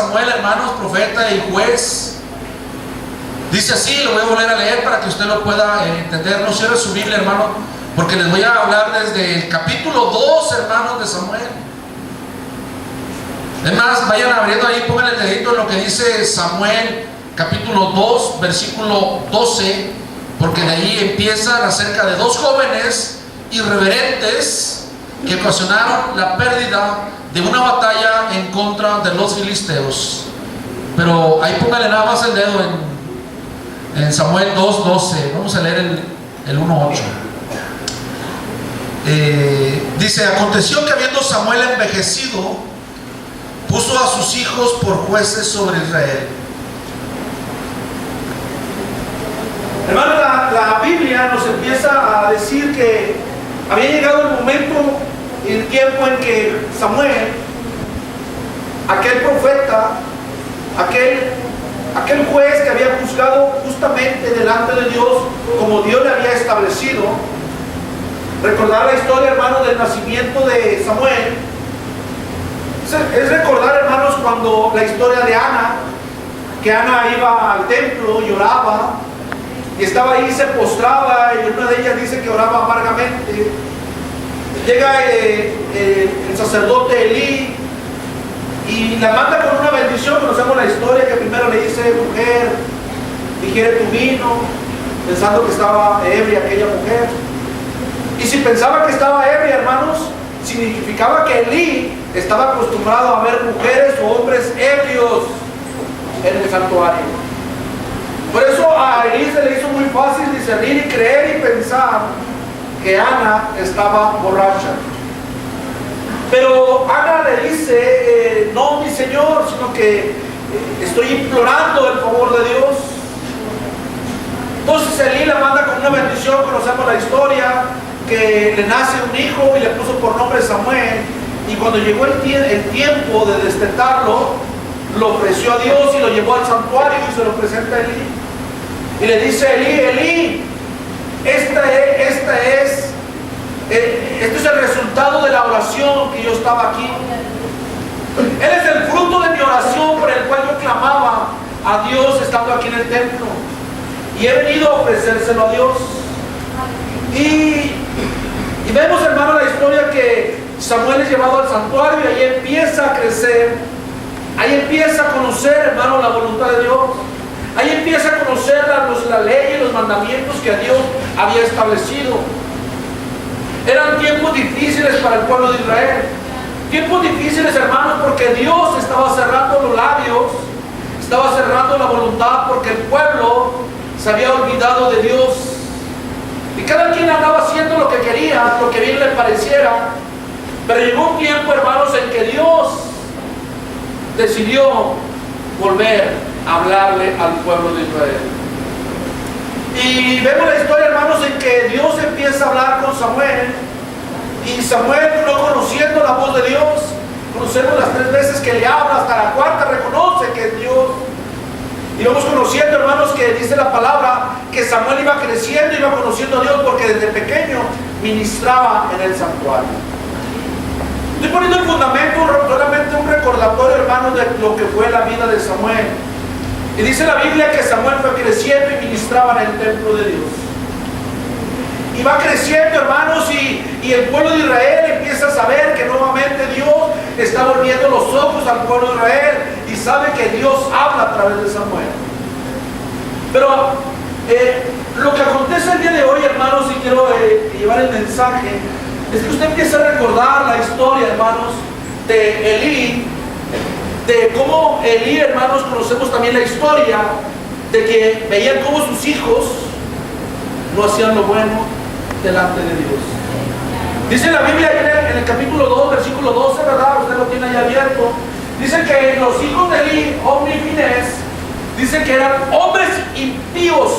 Samuel, hermanos, profeta y juez. Dice así, lo voy a volver a leer para que usted lo pueda entender. No cierre su Biblia, hermano, porque les voy a hablar desde el capítulo 2, hermanos, de Samuel. Es más, vayan abriendo ahí, pongan el dedito en lo que dice Samuel, capítulo 2, versículo 12, porque de ahí empieza acerca de dos jóvenes irreverentes que ocasionaron la pérdida de una batalla en contra de los filisteos. Pero ahí póngale nada más el dedo en Samuel 2:12. Vamos a leer el 1:8. Dice: aconteció que habiendo Samuel envejecido, puso a sus hijos por jueces sobre Israel. Hermano, la Biblia nos empieza a decir que había llegado el momento y el tiempo en que Samuel, aquel profeta, aquel juez que había juzgado justamente delante de Dios como Dios le había establecido. Recordar la historia, hermano, del nacimiento de Samuel es recordar, hermanos, cuando la historia de Ana, que Ana iba al templo y oraba, y estaba ahí, se postraba, y una de ellas dice que oraba amargamente. Llega el sacerdote Elí y la manda con una bendición. Conocemos la historia, que primero le dice: mujer, digiere tu vino, pensando que estaba ebria aquella mujer. Y si pensaba que estaba ebria, hermanos, significaba que Elí estaba acostumbrado a ver mujeres o hombres ebrios en el santuario. Por eso a Elí se le hizo muy fácil discernir y creer y pensar que Ana estaba borracha. Pero Ana le dice: no, mi señor, sino que estoy implorando el favor de Dios. Entonces Elí la manda con una bendición. Conocemos la historia, que le nace un hijo y le puso por nombre Samuel. Y cuando llegó el tiempo de destetarlo, lo ofreció a Dios y lo llevó al santuario y se lo presenta a Elí. Y le dice: Elí, este es el resultado de la oración que yo estaba aquí. Él es el fruto de mi oración por el cual yo clamaba a Dios estando aquí en el templo. Y he venido a ofrecérselo a Dios. Y vemos, hermano, la historia que Samuel es llevado al santuario y ahí empieza a crecer. Ahí empieza a conocer, hermano, la voluntad de Dios. Ahí empieza a conocer la ley y los mandamientos que Dios había establecido. Eran tiempos difíciles para el pueblo de Israel. Tiempos difíciles, hermanos, porque Dios estaba cerrando los labios, estaba cerrando la voluntad, porque el pueblo se había olvidado de Dios. Y cada quien andaba haciendo lo que quería, lo que bien le pareciera. Pero llegó un tiempo, hermanos, en que Dios decidió volver a hablarle al pueblo de Israel. Y vemos la historia, hermanos, en que Dios empieza a hablar con Samuel. Y Samuel, no conociendo la voz de Dios, conocemos las 3 veces que le habla, hasta la 4ª reconoce que es Dios. Y vamos conociendo, hermanos, que dice la palabra que Samuel iba creciendo, iba conociendo a Dios, porque desde pequeño ministraba en el santuario. Estoy poniendo el fundamento, solamente un recordatorio, hermanos, de lo que fue la vida de Samuel. Y dice la Biblia que Samuel fue creciendo y ministraba en el templo de Dios. Y va creciendo, hermanos, y el pueblo de Israel empieza a saber que nuevamente Dios está volviendo los ojos al pueblo de Israel y sabe que Dios habla a través de Samuel. Pero lo que acontece el día de hoy, hermanos, y quiero llevar el mensaje, es que usted empieza a recordar la historia, hermanos, de Elí, de cómo Elí, hermanos, conocemos también la historia de que veían cómo sus hijos no hacían lo bueno delante de Dios. Dice la Biblia en el capítulo 2, versículo 12, ¿verdad? Usted lo tiene ahí abierto. Dice que los hijos de Elí, Ofni y Finés, dice que eran hombres impíos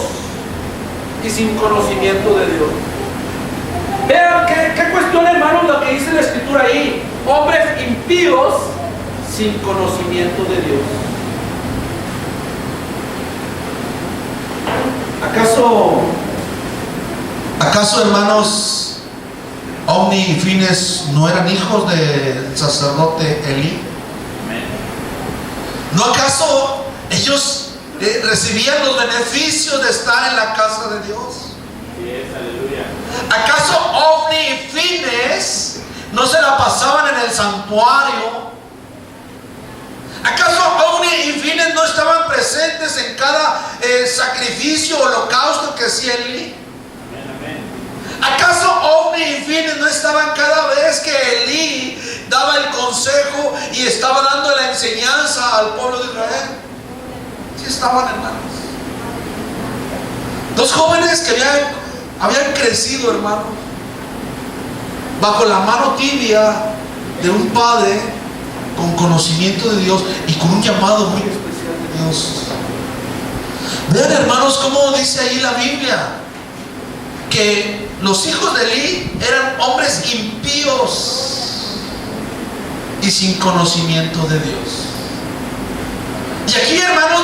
y sin conocimiento de Dios. Vean qué cuestión, hermanos, lo que dice la escritura ahí. Hombres impíos sin conocimiento de Dios. ¿Acaso, hermanos, Ofni y Finés no eran hijos del sacerdote Elí? ¿No acaso ellos recibían los beneficios de estar en la casa de Dios? ¿Acaso Ofni y Fines no se la pasaban en el santuario? ¿Acaso Ofni y Fines no estaban presentes en cada sacrificio o holocausto que hacía Elí? ¿Acaso Ofni y Fines no estaban cada vez que Elí daba el consejo y estaba dando la enseñanza al pueblo de Israel? Sí estaban, hermanos. Dos jóvenes que habían crecido, hermanos, bajo la mano tibia de un padre con conocimiento de Dios y con un llamado muy especial de Dios. Vean, hermanos, cómo dice ahí la Biblia que los hijos de Elí eran hombres impíos y sin conocimiento de Dios. Y aquí, hermanos,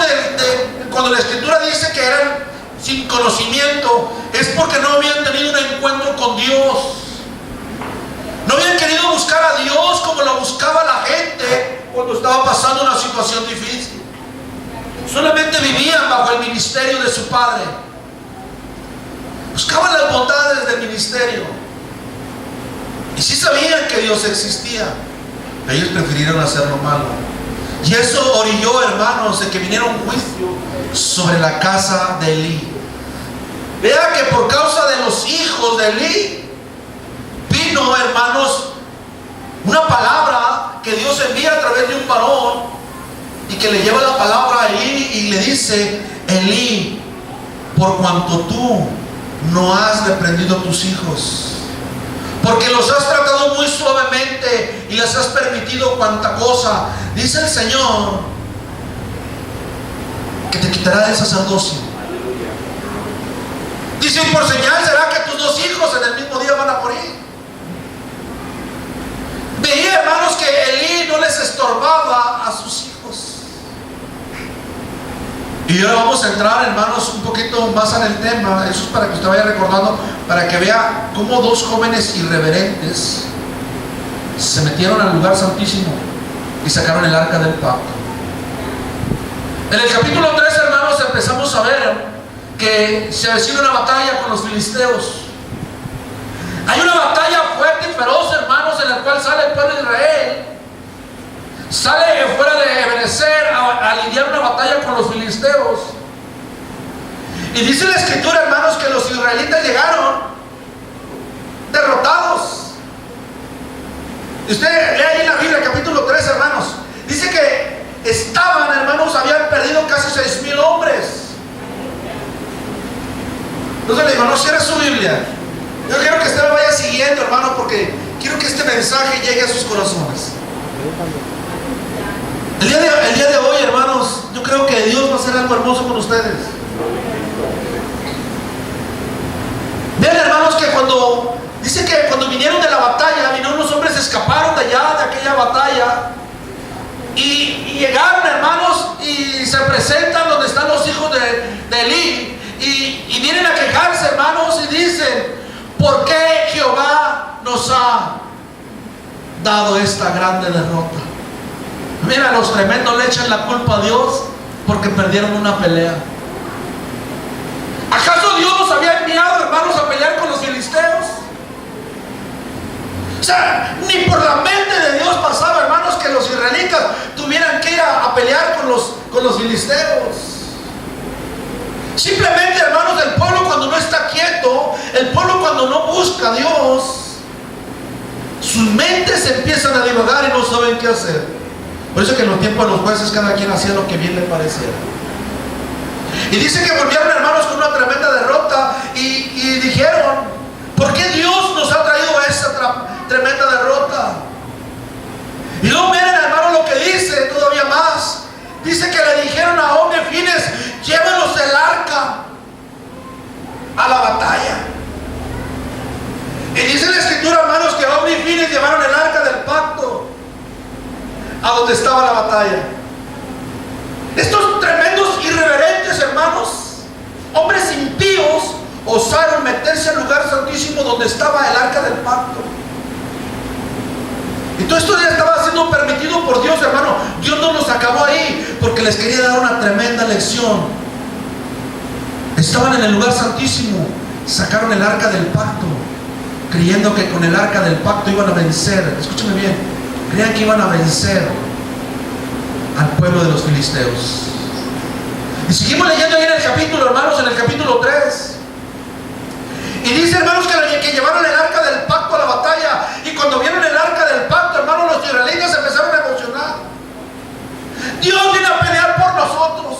cuando la Escritura dice que eran sin conocimiento, es porque no habían tenido un encuentro con Dios. No habían querido buscar a Dios como lo buscaba la gente cuando estaba pasando una situación difícil. Solamente vivían bajo el ministerio de su padre. Buscaban las bondades del ministerio. Y sí sabían que Dios existía, pero ellos prefirieron hacer lo malo. Y eso orilló, hermanos, de que viniera un juicio sobre la casa de Elí. Vea que por causa de los hijos de Elí vino, hermanos, una palabra que Dios envía a través de un varón y que le lleva la palabra a Elí y le dice: Elí, por cuanto tú no has reprendido a tus hijos, porque los has tratado muy suavemente y les has permitido cuanta cosa, dice el Señor que te quitará del sacerdocio. Dice: y por señal será que tus dos hijos en el mismo día van a morir. Veía, hermanos, que Elí no les estorbaba a sus hijos. Y ahora vamos a entrar, hermanos, un poquito más en el tema. Eso es para que usted vaya recordando, para que vea cómo dos jóvenes irreverentes se metieron al lugar santísimo y sacaron el arca del pacto. En el capítulo 3, hermanos, empezamos a ver que se avecina una batalla con los filisteos. Hay una batalla fuerte y feroz, hermanos, en la cual sale el pueblo de Israel. Sale fuera de Ebenezer a lidiar una batalla con los filisteos. Y dice la Escritura, hermanos, que los israelitas llegaron derrotados. Y usted lee ahí en la Biblia, capítulo 3, hermanos. Dice que estaban, hermanos, habían perdido casi 6,000 hombres. Entonces le digo: no cierre su Biblia. Yo quiero que usted me vaya siguiendo, hermano, porque quiero que este mensaje llegue a sus corazones. El día de hoy, hermanos, yo creo que Dios va a hacer algo hermoso con ustedes. Vean, hermanos, que dice que cuando vinieron de la batalla, vinieron unos hombres, escaparon de allá, de aquella batalla, y llegaron, hermanos, y se presentan donde están los hijos de Elí, y vienen a quejarse, hermanos, y dicen: ¿por qué Jehová nos ha dado esta grande derrota? Mira, los tremendos le echan la culpa a Dios porque perdieron una pelea. ¿Acaso Dios los había enviado, hermanos, a pelear con los filisteos? O sea, ni por la mente de Dios pasaba, hermanos, que los israelitas tuvieran que ir a pelear con los filisteos. Simplemente, hermanos, el pueblo cuando no está quieto, el pueblo cuando no busca a Dios, sus mentes empiezan a divagar y no saben qué hacer. Por eso que en los tiempos de los jueces cada quien hacía lo que bien le pareciera. Y dice que volvieron, hermanos, con una tremenda derrota y dijeron: ¿por qué Dios nos ha traído a esta tremenda derrota? Y luego miren, hermanos, lo que dice todavía más. Dice que le dijeron a Ofni y Fines: llévenos el arca a la batalla. Y dice la Escritura, hermanos, que Ofni y Fines llevaron el arca del pacto a donde estaba la batalla. Estos tremendos irreverentes, hermanos, hombres impíos, osaron meterse al lugar santísimo donde estaba el arca del pacto. Y todo esto ya estaba siendo permitido por Dios, hermano. Dios no los acabó ahí, porque les quería dar una tremenda lección. Estaban en el lugar santísimo, sacaron el arca del pacto, creyendo que con el arca del pacto iban a vencer. Escúchame bien, creían que iban a vencer al pueblo de los filisteos. Y seguimos leyendo ahí en el capítulo, hermanos, en el capítulo 3. Y dice, hermanos, que llevaron el arca del pacto a la batalla. Y cuando vieron el arca del pacto, hermanos, los israelitas empezaron a emocionar. Dios viene a pelear por nosotros.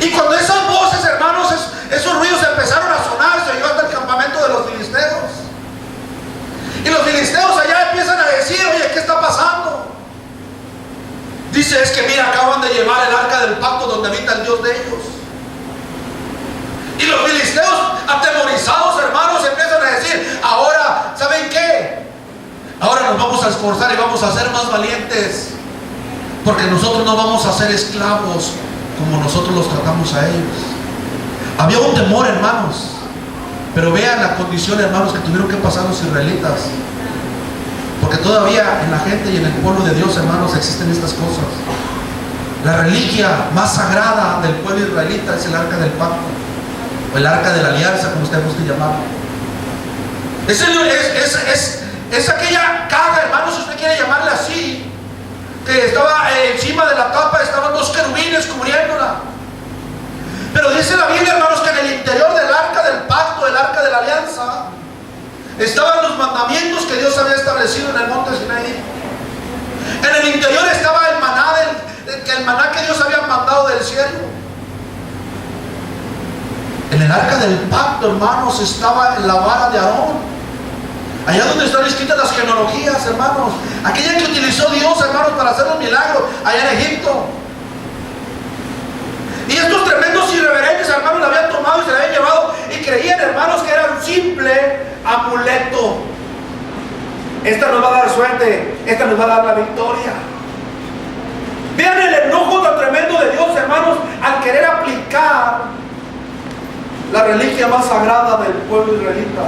Y cuando esas voces, hermanos, esos ruidos empezaron a sonar, se oyó hasta el campamento de los filisteos. Y los filisteos allá empiezan a decir, oye, ¿qué está pasando? Dice, es que mira, acaban de llevar el arca del pacto donde habita el Dios de ellos. Y los filisteos, atemorizados, hermanos, empiezan a decir, ahora, ¿saben qué? Ahora nos vamos a esforzar y vamos a ser más valientes, porque nosotros no vamos a ser esclavos como nosotros los tratamos a ellos. Había un temor, hermanos, pero vean la condición, hermanos, que tuvieron que pasar los israelitas, porque todavía en la gente y en el pueblo de Dios, hermanos, existen estas cosas. La reliquia más sagrada del pueblo israelita es el arca del pacto, o el arca de la alianza, como usted guste llamarlo. Es aquella caja, hermanos, si usted quiere llamarle así, que estaba encima de la tapa, estaban dos querubines cubriéndola. Pero dice la Biblia, hermanos, que en el interior del arca del pacto, el arca de la alianza, estaban los mandamientos que Dios había establecido en el monte Sinaí. En el interior estaba el maná que Dios había mandado del cielo. En el arca del pacto, hermanos, estaba la vara de Aarón. Allá donde están escritas las genealogías, hermanos, aquella que utilizó Dios, hermanos, para hacer los milagros allá en Egipto. Y estos tremendos irreverentes, hermanos, la habían tomado y se la habían llevado y creían, hermanos, que era un simple amuleto. Esta nos va a dar suerte, esta nos va a dar la victoria. Vean el enojo tan tremendo de Dios, hermanos, al querer aplicar la reliquia más sagrada del pueblo israelita,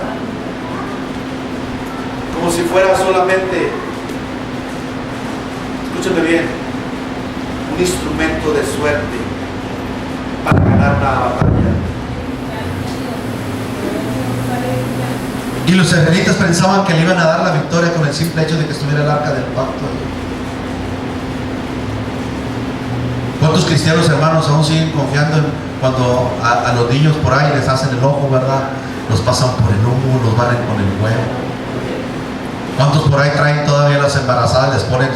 como si fuera solamente, escúchame bien, un instrumento de suerte para ganar una batalla. Y los israelitas pensaban que le iban a dar la victoria con el simple hecho de que estuviera el arca del pacto. ¿Cuántos cristianos, hermanos, aún siguen confiando en cuando a los niños por ahí les hacen el ojo, verdad? Los pasan por el humo, los barren con el huevo. ¿Cuántos por ahí traen todavía las embarazadas, les ponen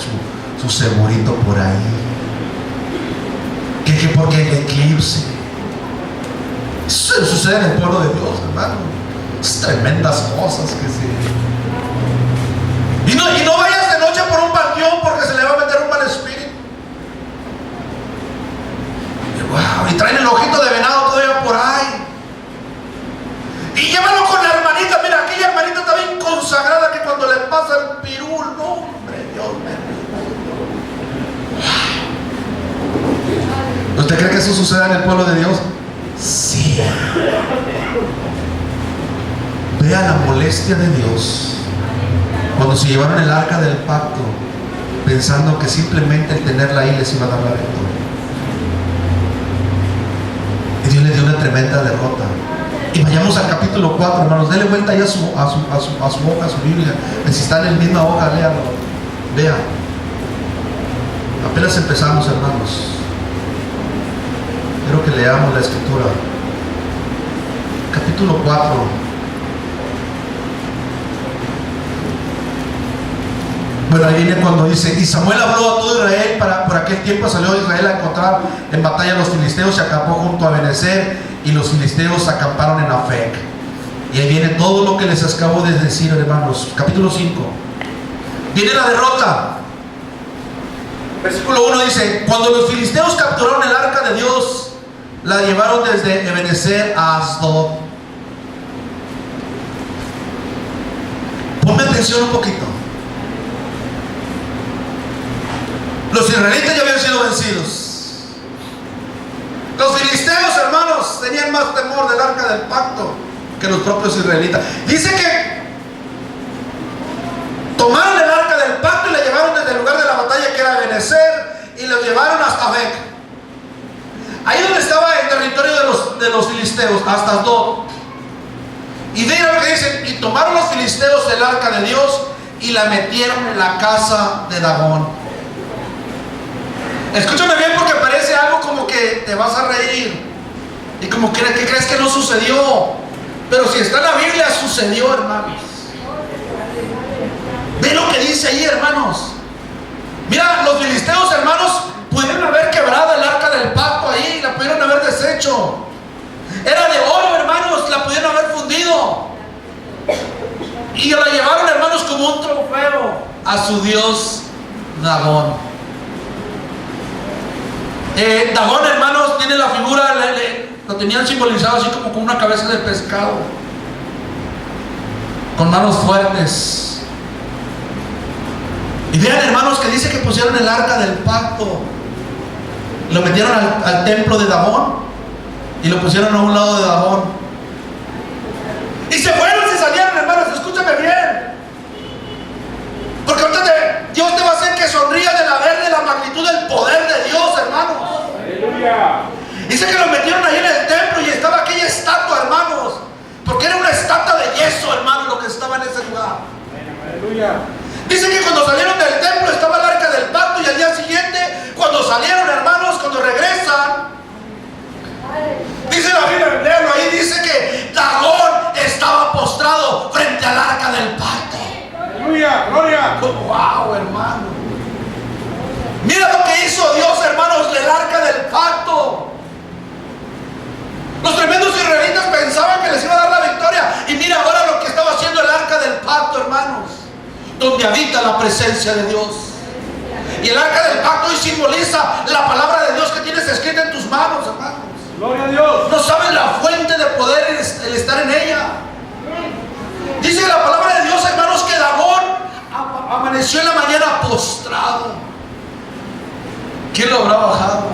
su segurito por ahí? Que porque el eclipse. Eso sucede en el pueblo de Dios, hermano. Es tremendas cosas que sí. Y no vayas de noche por un panteón porque se le va a meter un mal espíritu. Wow, y traen el ojito de venado todavía por ahí. Y llévalo con la hermanita. Mira, aquella hermanita está bien consagrada que cuando le pasa el pirul, no, hombre, Dios mío. ¿Usted cree que eso suceda en el pueblo de Dios? Sí. Vea la molestia de Dios cuando se llevaron el arca del pacto, pensando que simplemente el tenerla ahí les iba a dar la victoria. Y Dios le dio una tremenda derrota. Y vayamos al capítulo 4, hermanos. Dele vuelta ya a su hoja, a su Biblia. Si está en la misma hoja, léalo. Vean. Apenas empezamos, hermanos. Quiero que leamos la escritura. Capítulo 4. Bueno, ahí viene cuando dice: y Samuel habló a todo Israel. Por aquel tiempo salió Israel a encontrar en batalla a los filisteos. Se acampó junto a Benecer, y los filisteos acamparon en Afec. Y ahí viene todo lo que les acabo de decir, hermanos. Capítulo 5. Viene la derrota. Versículo 1 dice: cuando los filisteos capturaron el arca de Dios, la llevaron desde Ebenezer a Asdod. Ponme atención un poquito. Los israelitas ya habían sido vencidos. Los filisteos, hermanos, tenían más temor del arca del pacto que los propios israelitas. Dice que tomaron el arca del pacto y la llevaron desde el lugar de la batalla, que era Ebenezer, y los llevaron hasta Bec. Ahí donde estaba el territorio de los filisteos, hasta Asdod. Y miren lo que dicen: y tomaron los filisteos el arca de Dios y la metieron en la casa de Dagón. Escúchame bien, porque parece algo como que te vas a reír y como que crees que no sucedió, pero si está en la Biblia, sucedió, hermanos. Ve lo que dice ahí, hermanos. Mira, los filisteos, hermanos, pudieron haber quebrado el arca del pacto ahí, la pudieron haber deshecho. Era de oro, hermanos, la pudieron haber fundido y la llevaron, hermanos, como un trofeo a su dios Dagón. Dagón, hermanos, tiene la figura, lo tenían simbolizado así como con una cabeza de pescado, con manos fuertes. Y vean, hermanos, que dice que pusieron el arca del pacto, lo metieron al templo de Dagón y lo pusieron a un lado de Dagón. Y se fueron, se salieron, hermanos. Escúchame bien, porque ahorita Dios te va a hacer que sonrías de la magnitud del poder de Dios, hermanos. Aleluya. Dice que lo metieron ahí en el templo y estaba aquella estatua, hermanos, porque era una estatua de yeso, hermanos, lo que estaba en ese lugar. Aleluya. Dice que cuando salieron del templo estaba el arca del pacto, y al día siguiente, cuando salieron, hermanos, cuando regresan, dice la Biblia, léalo ahí, dice que Dagón estaba postrado frente al arca del pacto. Aleluya, gloria. Wow, hermano. Mira lo que hizo Dios, hermanos, del arca del pacto. Los tremendos israelitas pensaban que les iba a dar la victoria, y mira ahora lo que estaba haciendo el arca del pacto, hermanos, donde habita la presencia de Dios. Y el arca del pacto hoy simboliza la palabra de Dios que tienes escrita en tus manos, hermanos. Gloria a Dios. No sabes la fuente de poder el estar en ella. Dice la palabra de Dios, hermanos, que Dagón amaneció en la mañana postrado. ¿Quién lo habrá bajado?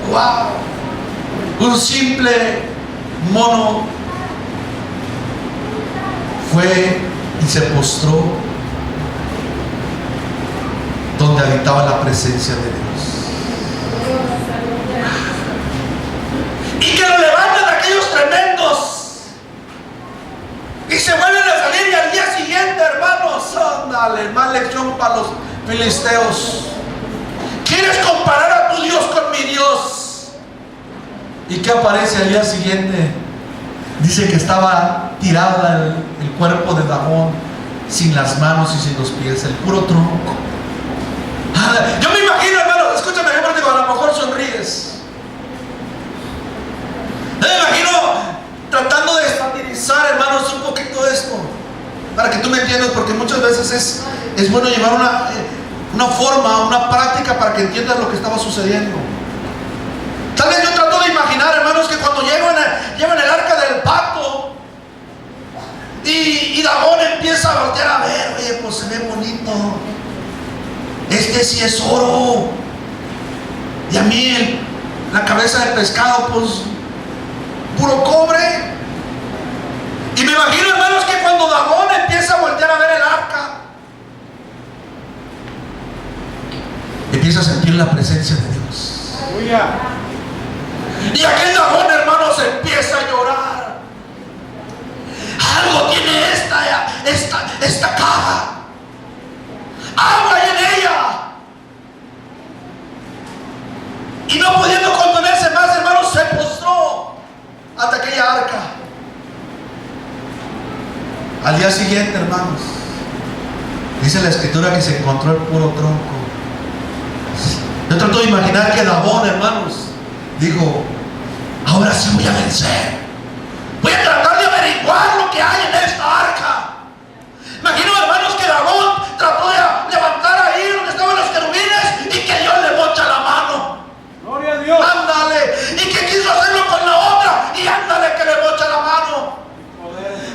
¡Wow! Un simple mono fue y se postró donde habitaba la presencia de Dios. Y que lo levantan aquellos tremendos y se vuelven a salir, y al día siguiente, hermanos, ándale, más lección para los filisteos. ¿Quieres comparar a tu Dios con mi Dios? ¿Y qué aparece al día siguiente? Dice que estaba tirada el cuerpo de Dagón, sin las manos y sin los pies, el puro tronco. Yo me imagino, hermanos, escúchame, yo digo, a lo mejor sonríes. Yo me imagino tratando de satirizar, hermanos, un poquito esto, para que tú me entiendas, porque muchas veces es bueno llevar una forma, una práctica para que entiendas lo que estaba sucediendo. Tal vez yo trato de imaginar, hermanos, que cuando llevan el arca del pacto y Dagón empieza a voltear a ver, oye, pues se ve bonito, este sí es oro, y a mí la cabeza de pescado, pues puro cobre. Y me imagino, hermanos, que cuando Dagón empieza a voltear a ver el arca, empieza a sentir la presencia de Dios. Aleluya. Y aquel Dagón, hermanos, empieza a llorar. Algo tiene esta caja. Agua hay en ella. Y no pudiendo contenerse más, hermanos, se postró ante aquella arca. Al día siguiente, hermanos, dice la escritura que se encontró el puro tronco. Yo trato de imaginar que Dagón, hermanos, dijo: ahora sí voy a vencer. Voy a tratar de averiguar lo que hay en esta arca. Imagino, hermanos, que Dagón trató de levantar ahí donde estaban los querubines y que Dios le mocha la mano. Gloria a Dios. Ándale. Y que quiso hacerlo con la otra y ándale que le mocha la mano.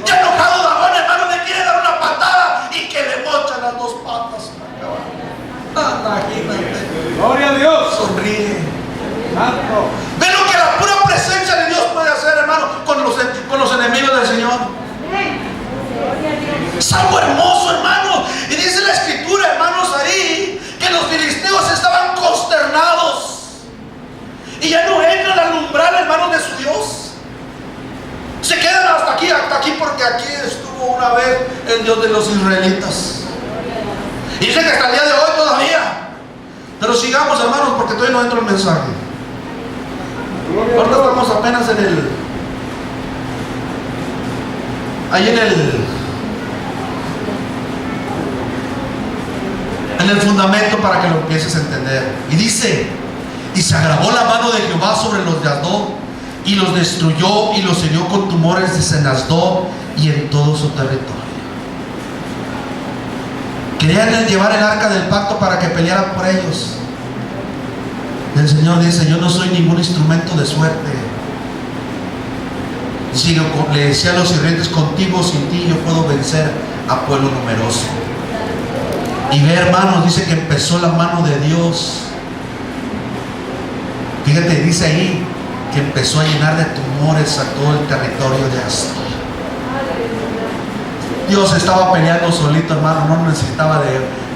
Ya enojado Dagón, hermano, le quiere dar una patada y que le mocha las dos patas. Imagínate. Gloria a Dios. Sonríe. Santo. Ve lo que la pura presencia de Dios puede hacer, hermano, con los enemigos del Señor. Es algo hermoso, hermano. Y dice la escritura, hermanos, ahí que los filisteos estaban que aquí estuvo una vez el Dios de los israelitas. Y dice que hasta el día de hoy todavía. Pero sigamos, hermanos, porque todavía no entra el mensaje. Ahorita estamos apenas en el fundamento para que lo empieces a entender. Y dice: y se agravó la mano de Jehová sobre los de Asdod, y los destruyó y los hirió con tumores en Asdod y en todo su territorio. Querían llevar el arca del pacto para que pelearan por ellos. El Señor dice: yo no soy ningún instrumento de suerte. Le decía a los sirvientes: contigo, sin ti, yo puedo vencer a pueblo numeroso. Y ve, hermanos, dice que empezó la mano de Dios. Fíjate, dice ahí que empezó a llenar de tumores a todo el territorio de Asdod. Dios estaba peleando solito, hermano, no necesitaba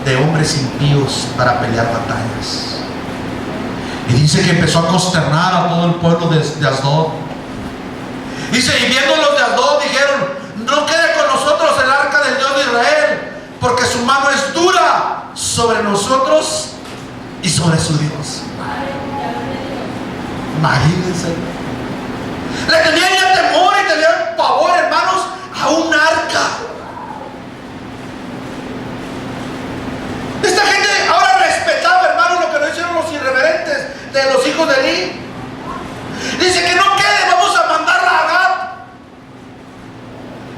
de hombres impíos para pelear batallas. Y dice que empezó a consternar a todo el pueblo de Asdod. Dice: y viendo los de Asdod dijeron: no quede con nosotros el arca del Dios de Israel, porque su mano es dura sobre nosotros y sobre su Dios. Imagínense. Le tenían ya temor y tenían pavor, hermanos, a un arca. Esta gente ahora respetaba, hermanos, lo que no hicieron los irreverentes de los hijos de Eli. Dice que no quede, vamos a mandarla a Gat.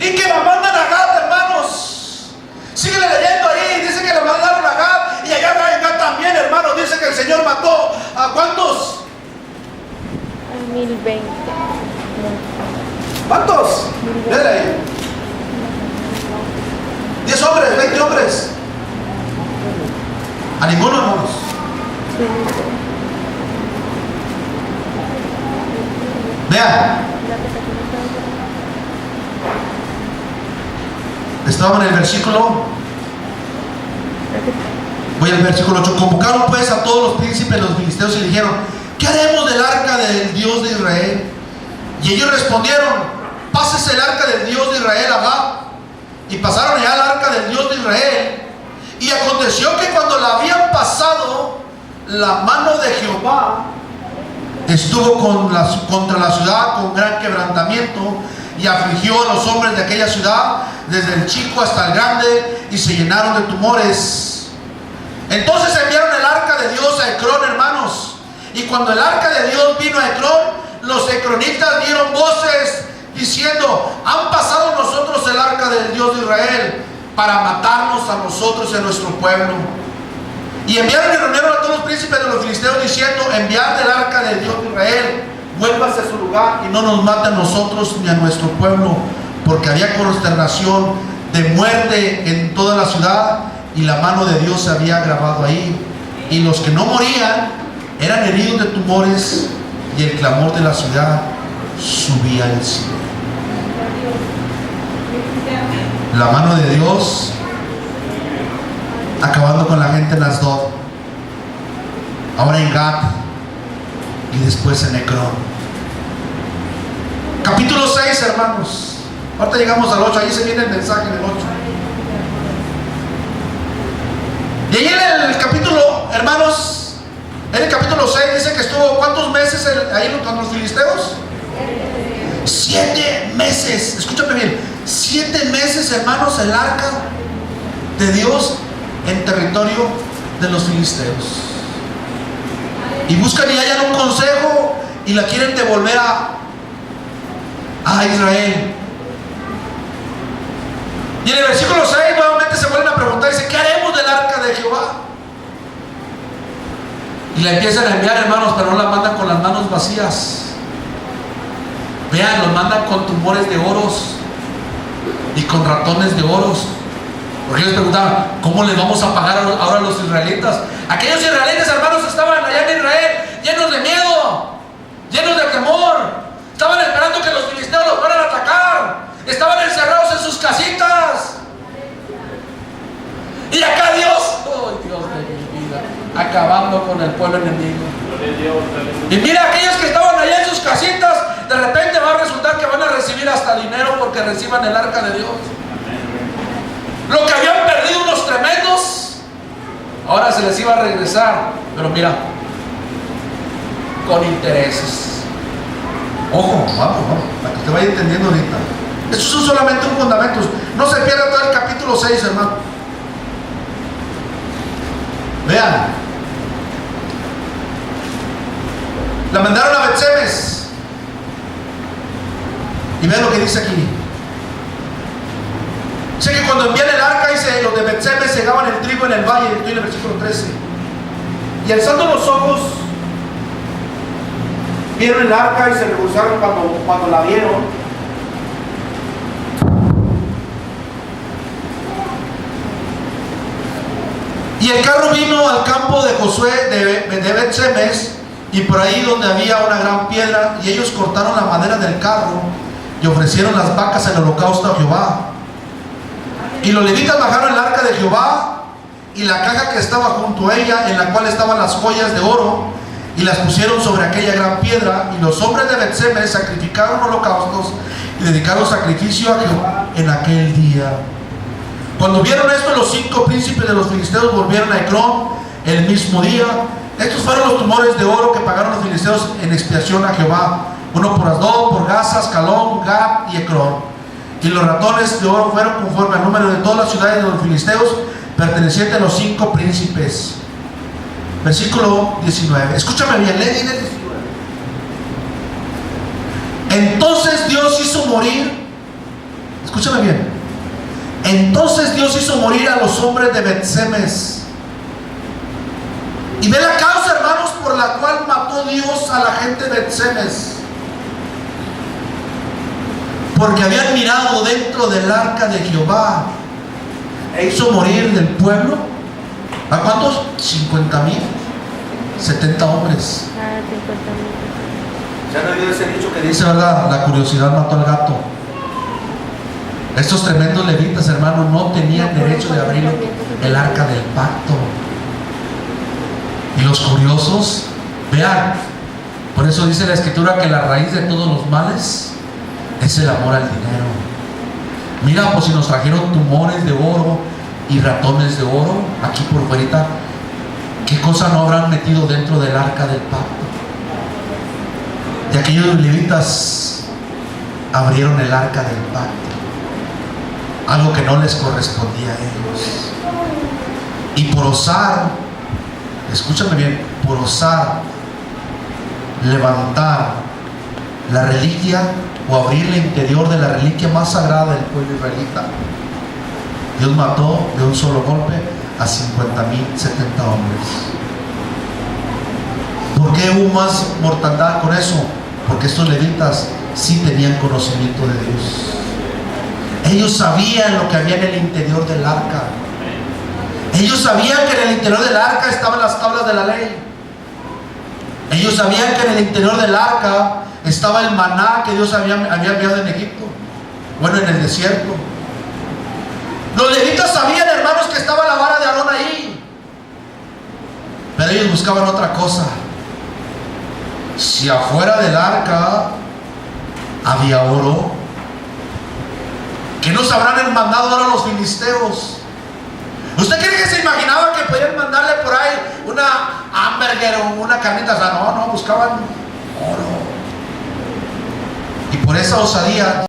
Y que la mandan a Gat, hermanos. Síguele leyendo ahí, dice que la mandaron a Gat. Y allá en Gat también, hermanos, dice que el Señor mató a ¿cuántos? 1020. ¿Cuántos? Mira ahí. 10 hombres, 20 hombres. A ninguno, hermanos. Vean. Estaba en el versículo. Voy al versículo 8. Convocaron pues a todos los príncipes de los filisteos y le dijeron: ¿qué haremos del arca del Dios de Israel? Y ellos respondieron: pásese el arca del Dios de Israel a Gat. Y pasaron allá el arca del Dios de Israel. Y aconteció que cuando la habían pasado, la mano de Jehová estuvo contra la ciudad con gran quebrantamiento, y afligió a los hombres de aquella ciudad, desde el chico hasta el grande, y se llenaron de tumores. Entonces enviaron el arca de Dios a Ecrón, hermanos. Y cuando el arca de Dios vino a Ecrón, los ecronitas dieron voces diciendo: han pasado nosotros el arca del Dios de Israel para matarnos a nosotros y a nuestro pueblo. Y enviaron y reunieron a todos los príncipes de los filisteos diciendo: enviad el arca del Dios de Israel, vuélvase a su lugar y no nos mate a nosotros ni a nuestro pueblo, porque había consternación de muerte en toda la ciudad, y la mano de Dios se había agravado ahí, y los que no morían eran heridos de tumores, y el clamor de la ciudad subía al cielo. La mano de Dios acabando con la gente en Asdod, ahora en Gat y después en Ecrón. Capítulo 6, hermanos. Ahorita llegamos al 8, ahí se viene el mensaje del 8. Y ahí en el capítulo, hermanos, en el capítulo 6 dice que estuvo ¿cuántos meses ahí con los filisteos? 7 meses. Escúchame bien, 7 meses, hermanos, el arca de Dios en territorio de los filisteos. Y buscan y hallan un consejo y la quieren devolver a Israel. Y en el versículo 6 nuevamente se vuelven a preguntar, dice: ¿qué haremos del arca de Jehová? Y la empiezan a enviar, hermanos, pero no la mandan con las manos vacías. Vean, los mandan con tumores de oros y con ratones de oros. Porque ellos preguntaban: ¿cómo les vamos a pagar ahora a los israelitas? Aquellos israelitas, hermanos, estaban allá en Israel llenos de miedo, llenos de temor. Estaban esperando que los filisteos los fueran a atacar. Estaban encerrados en sus casitas. Y acá Dios, oh Dios de mi vida, acabando con el pueblo enemigo. Y mira, aquellos que estaban allá en sus casitas, de repente va a resultar que van a recibir recibir hasta dinero porque reciban el arca de Dios. Lo que habían perdido unos tremendos, ahora se les iba a regresar. Pero mira, con intereses. Ojo, vamos, para que te vaya entendiendo ahorita. Estos son solamente un fundamento. No se pierda todo el capítulo 6, hermano. Vean. La mandaron a Bet-Semes. Y vean lo que dice aquí. Dice que cuando envían el arca, dice, los de Bet-Semes segaban el trigo en el valle. Estoy en el versículo 13. Y alzando los ojos, vieron el arca y se regocijaron cuando la vieron. Y el carro vino al campo de Josué de Bet-Semes, y por ahí donde había una gran piedra, y ellos cortaron la madera del carro y ofrecieron las vacas en holocausto a Jehová. Y los levitas bajaron el arca de Jehová y la caja que estaba junto a ella, en la cual estaban las joyas de oro, y las pusieron sobre aquella gran piedra. Y los hombres de Bet-Semes sacrificaron holocaustos y dedicaron sacrificio a Jehová en aquel día. Cuando vieron esto, los 5 príncipes de los filisteos volvieron a Ecrón el mismo día. Estos fueron los tumores de oro que pagaron los filisteos en expiación a Jehová: uno por Asdod, por Gaza, Ascalón, Gat y Ecrón. Y los ratones de oro fueron conforme al número de todas las ciudades de los filisteos, pertenecientes a los 5 príncipes. Versículo 19. Escúchame bien, lee el 19. Entonces Dios hizo morir. Escúchame bien. Entonces Dios hizo morir a los hombres de Bet-Semes. Y ve la causa, hermanos, por la cual mató Dios a la gente de Bet-Semes. Porque habían mirado dentro del arca de Jehová, e hizo morir del pueblo, ¿a cuántos? 50,000, 70 hombres. Ya no había ese dicho que dice, ¿verdad? La curiosidad mató al gato. Estos tremendos levitas, hermanos, no tenían derecho de abrir el arca del pacto. Y los curiosos, vean, por eso dice la escritura que la raíz de todos los males es el amor al dinero. Mira, pues si nos trajeron tumores de oro y ratones de oro aquí por fuera, ¿qué cosa no habrán metido dentro del arca del pacto? Y aquellos levitas abrieron el arca del pacto, algo que no les correspondía a ellos. Y por osar, escúchame bien, por osar levantar la reliquia o abrir el interior de la reliquia más sagrada del pueblo israelita, Dios mató de un solo golpe a 50,000, 70 hombres. ¿Por qué hubo más mortandad con eso? Porque estos levitas sí tenían conocimiento de Dios. Ellos sabían lo que había en el interior del arca. Ellos sabían que en el interior del arca estaban las tablas de la ley. Ellos sabían que en el interior del arca estaba el maná que Dios había enviado en Egipto, bueno, en el desierto. Los levitas sabían, hermanos, que estaba la vara de Aarón ahí, pero ellos buscaban otra cosa. Si afuera del arca había oro, ¿qué nos habrán mandado ahora los filisteos? ¿Usted cree que se imaginaba que podían mandarle por ahí una hamburger o una carnita? O sea, no, buscaban oro. Y por esa osadía